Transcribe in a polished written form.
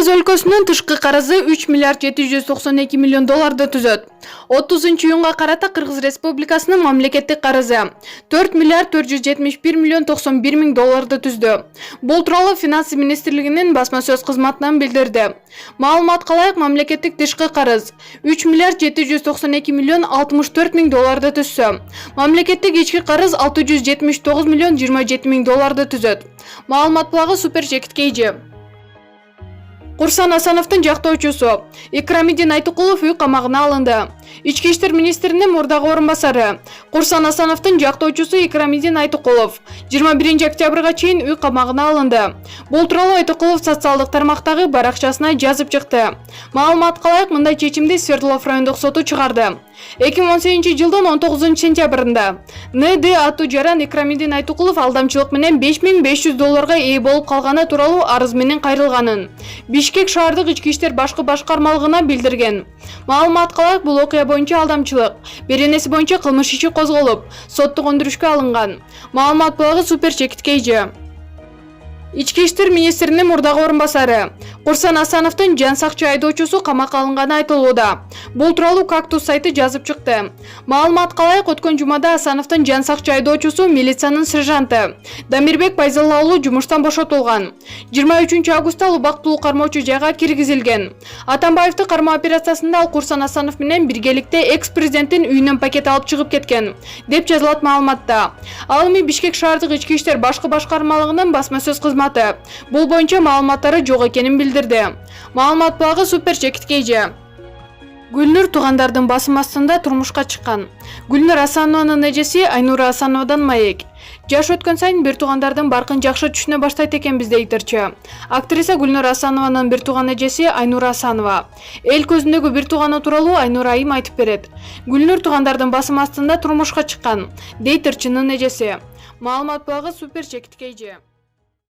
өлкөсүнүн тышкы карызы 3 миллиард 792 миллион долларды түзөт. 30-июнга карата Кыргыз Республикасынын мамлекеттик карызы 4 миллиард 471 миллион 91 миң долларды түздү. Бул тууралуу Финансы министрлигинин басма сөз кызматынан билдирди. Маалыматка ылайык, мамлекеттик тышкы карыз 3 миллиард 792 миллион 64 миң долларды түзсө, мамлекеттик ички карыз 679 миллион 27 миң долларды түзөт. Маалымат булагы Супер Жекит Кейжи. Курсан Асановдун жактоочусу Икрамидин Айтыкулов үй камагына алынды. Ички иштер министринин мурдагы орун басары Курсан Асановдун жактоочусу Икрамидин Айтыкулов 21 октябрга чейин үй камагына алынды. Бул тууралуу Айтыкулов социалдык тармактагы баракчасына жазып чыкты. Маалыматка ылайык, мындай чечимди Свердлов райондук соту чыгарды. 2018 жылдын 19 сентябрында НД аттуу жаран Икрамидин Айтыкулов алдамчылык менен 5500 долларга ээ болуп калганы тууралуу арыз менен кайрылганын Бишкек шаардык ички иштер башкы башкармалыгына билдирген. Маалыматка ылайык, бул окуя боюнча алдамчылык беренеси боюнча кылмыш иши козголуп, соттук өндүрүшкө алынган. Маалымат булагы Супер Жекит Кейжи. Ички иштер министринин мурдагы орун басары Курсан Асановдун жан сакчы айдоочусу камакка алынганы айтылууда. Бул тууралуу Кактус сайты жазып чыкты. Маалыматка ылайык, өткөн жумада Асановдун жан сакчы айдоочусу милициянын сержанты Дамирбек Байзалла уулу жумуштан бошотулган. 23 августта ал убактылуу кармоочу жайга киргизилген. Атамбаевди кармоо операциясында ал Курсан Асанов менен биргеликте экс-президенттин үйүнөн пакет алып чыгып кеткен, деп жазылат маалыматта. Ал эми Бишкек шаардык ички иштер башкы башкармалыгынын басма сөз кызматы бул боюнча маалыматтары жок экенин билдирди. Маалымат булагы Супер Жекит Кейжи. Гүлнур туугандардын басым астында турмушка чыккан. Гүлнур Асанованын эжеси Айнура Асановадан маек. Жаш өткөн сайын бир туугандардын баркын жакшы түшүнө баштайт экенбиз, дейт тирчи. Актриса Гүлнур Асанованын бир тууган эжеси Айнура Асанова эл көзүндөгү бир тууганы тууралуу Айнура айым айтып берет. Гүлнур туугандардын басым астында турмушка чыккан, дейт тирчинин эжеси. Маалымат булагы Супер Жекит Кейжи.